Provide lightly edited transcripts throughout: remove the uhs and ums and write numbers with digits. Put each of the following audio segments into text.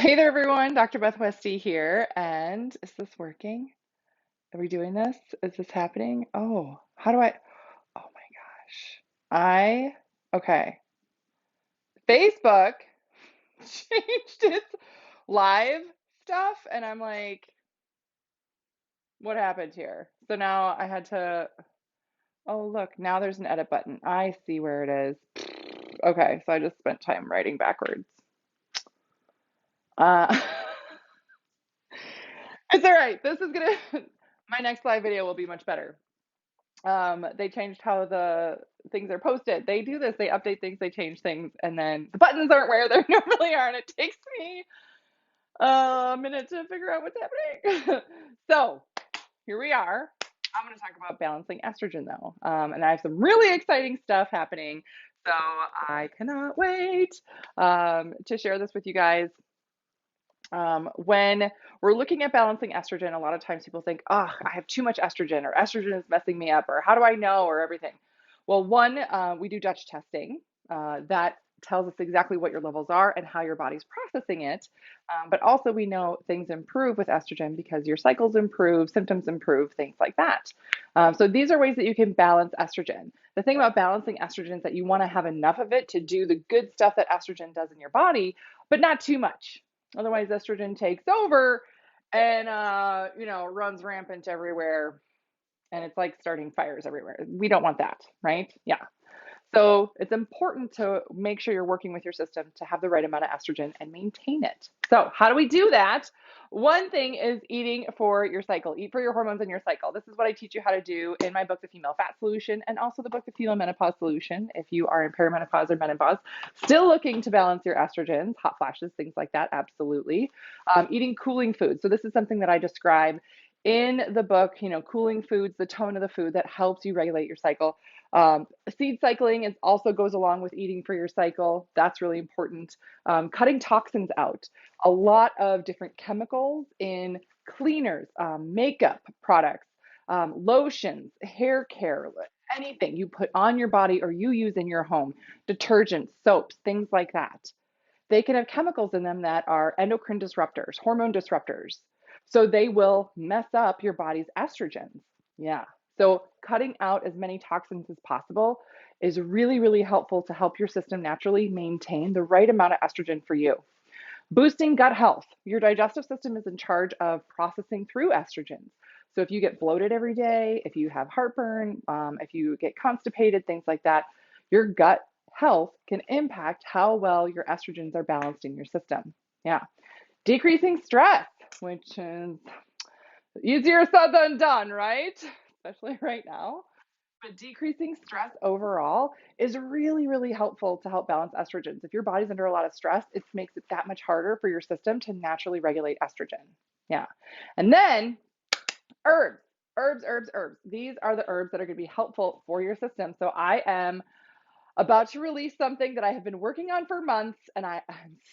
Hey there, everyone. drbethwestie here. And is this working? Are we doing this? Is this happening? Oh, how do I? Oh my gosh. Okay. Facebook changed its live stuff, and I'm like, what happened here? So now I had to, oh, look, now there's an edit button. I see where it is. Okay, so I just spent time writing backwards. Uh, it's all right. This is gonna, my next live video will be much better. They changed how the things are posted. They do this, they update things, they change things, and then the buttons aren't where they normally are, and it takes me a minute to figure out what's happening. So here we are. I'm going to talk about balancing estrogen though, and I have some really exciting stuff happening. So I cannot wait to share this with you guys. When we're looking at balancing estrogen, a lot of times people think, oh, I have too much estrogen, or estrogen is messing me up, or how do I know, or everything. Well, one, we do Dutch testing. That tells us exactly what your levels are and how your body's processing it. But also, we know things improve with estrogen because your cycles improve, symptoms improve, things like that. So, these are ways that you can balance estrogen. The thing about balancing estrogen is that you want to have enough of it to do the good stuff that estrogen does in your body, but not too much. Otherwise, estrogen takes over and runs rampant everywhere, and it's like starting fires everywhere. We don't want that, right? Yeah. So it's important to make sure you're working with your system to have the right amount of estrogen and maintain it. So how do we do that? One thing is eating for your cycle. Eat for your hormones and your cycle. This is what I teach you how to do in my book, The Female Fat Solution, and also the book, The Female Menopause Solution. If you are in perimenopause or menopause, still looking to balance your estrogens, hot flashes, things like that, absolutely. Eating cooling foods. So this is something that I describe in the book, cooling foods, the tone of the food that helps you regulate your cycle. Seed cycling also goes along with eating for your cycle. That's really important. Cutting toxins out. A lot of different chemicals in cleaners, makeup products, lotions, hair care, anything you put on your body or you use in your home, detergents, soaps, things like that. They can have chemicals in them that are endocrine disruptors, hormone disruptors. So they will mess up your body's estrogens. Yeah. So cutting out as many toxins as possible is really, really helpful to help your system naturally maintain the right amount of estrogen for you. Boosting gut health. Your digestive system is in charge of processing through estrogens. So if you get bloated every day, if you have heartburn, if you get constipated, things like that, your gut health can impact how well your estrogens are balanced in your system. Yeah. Decreasing stress, which is easier said than done, right? Especially right now. But decreasing stress overall is really, really helpful to help balance estrogens. If your body's under a lot of stress, it makes it that much harder for your system to naturally regulate estrogen. Yeah. And then herbs, herbs. These are the herbs that are going to be helpful for your system. So I am about to release something that I have been working on for months, and I'm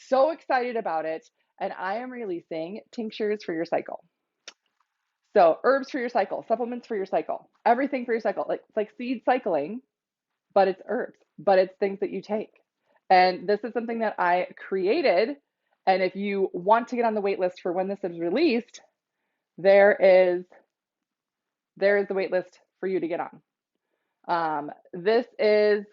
so excited about it. And I am releasing tinctures for your cycle. So herbs for your cycle, supplements for your cycle, everything for your cycle. Like it's like seed cycling, but it's herbs, but it's things that you take. And this is something that I created. And if you want to get on the wait list for when this is released, there is the wait list for you to get on. This is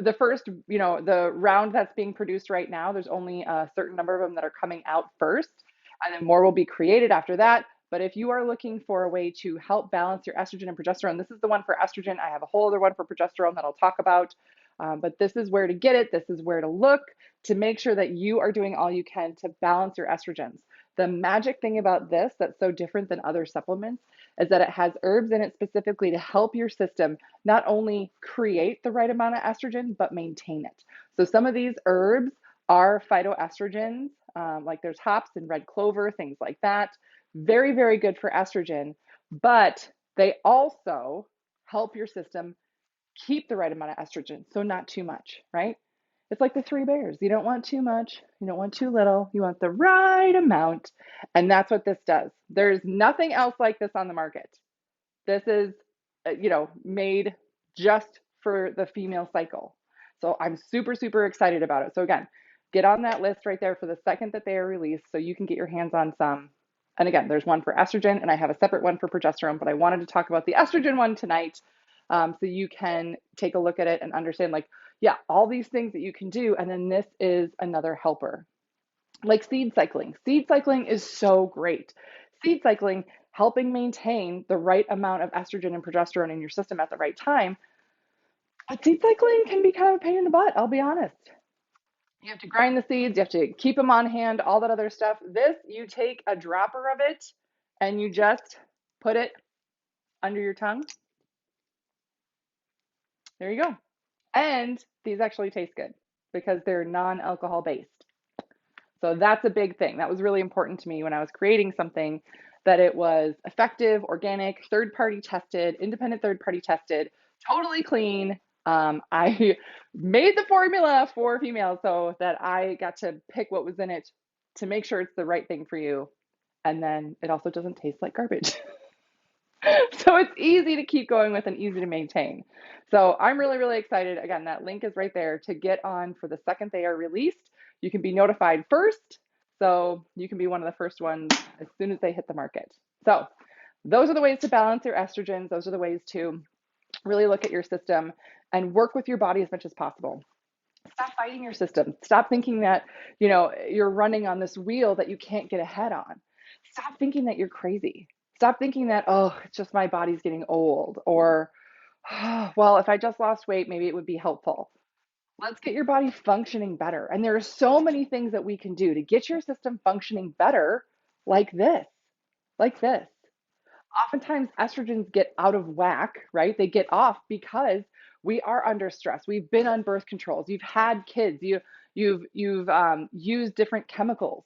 the first, the round that's being produced right now. There's only a certain number of them that are coming out first, and then more will be created after that. But if you are looking for a way to help balance your estrogen and progesterone, this is the one for estrogen. I have a whole other one for progesterone that I'll talk about. But this is where to get it. This is where to look to make sure that you are doing all you can to balance your estrogens. The magic thing about this that's so different than other supplements is that it has herbs in it specifically to help your system not only create the right amount of estrogen, but maintain it. So some of these herbs are phytoestrogens, like there's hops and red clover, things like that. Very, very good for estrogen, but they also help your system keep the right amount of estrogen, so not too much, right? It's like the three bears. You don't want too much, you don't want too little, you want the right amount. And that's what this does. There's nothing else like this on the market. This is, made just for the female cycle. So I'm super, super excited about it. So again, get on that list right there for the second that they are released so you can get your hands on some. And again, there's one for estrogen and I have a separate one for progesterone, but I wanted to talk about the estrogen one tonight, so you can take a look at it and understand, like, yeah, all these things that you can do. And then this is another helper, like seed cycling. Seed cycling is so great. Seed cycling, helping maintain the right amount of estrogen and progesterone in your system at the right time. But seed cycling can be kind of a pain in the butt, I'll be honest. You have to grind the seeds, you have to keep them on hand, all that other stuff. This, you take a dropper of it and you just put it under your tongue. There you go. And these actually taste good because they're non-alcohol based. So that's a big thing. That was really important to me when I was creating something, that it was effective, organic, third party tested, independent third party tested, totally clean. I made the formula for females so that I got to pick what was in it to make sure it's the right thing for you. And then it also doesn't taste like garbage. So it's easy to keep going with and easy to maintain. So I'm really, really excited. Again, that link is right there to get on for the second they are released. You can be notified first. So you can be one of the first ones as soon as they hit the market. So those are the ways to balance your estrogens. Those are the ways to really look at your system and work with your body as much as possible. Stop fighting your system. Stop thinking that, you're running on this wheel that you can't get ahead on. Stop thinking that you're crazy. Stop thinking that, oh, it's just my body's getting old, or, oh, well, if I just lost weight, maybe it would be helpful. Let's get your body functioning better. And there are so many things that we can do to get your system functioning better, like this, like this. Oftentimes estrogens get out of whack, right? They get off because we are under stress. We've been on birth controls. You've had kids. You've used different chemicals.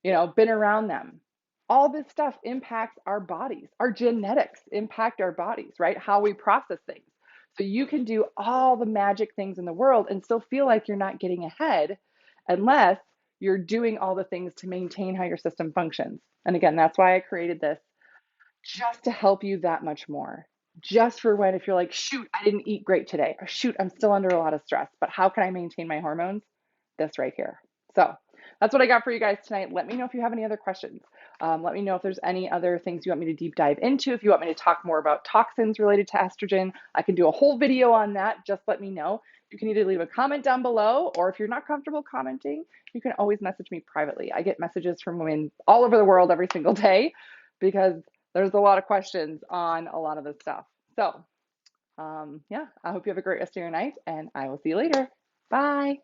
Been around them. All this stuff impacts our bodies. Our genetics impact our bodies, right? How we process things. So you can do all the magic things in the world and still feel like you're not getting ahead unless you're doing all the things to maintain how your system functions. And again, that's why I created this, just to help you that much more. Just for when, if you're like, shoot, I didn't eat great today, or shoot, I'm still under a lot of stress, but how can I maintain my hormones? This right here. So that's what I got for you guys tonight. Let me know if you have any other questions. Let me know if there's any other things you want me to deep dive into. If you want me to talk more about toxins related to estrogen, I can do a whole video on that. Just let me know. You can either leave a comment down below, or if you're not comfortable commenting, you can always message me privately. I get messages from women all over the world every single day because there's a lot of questions on a lot of this stuff. So yeah, I hope you have a great rest of your night, and I will see you later. Bye.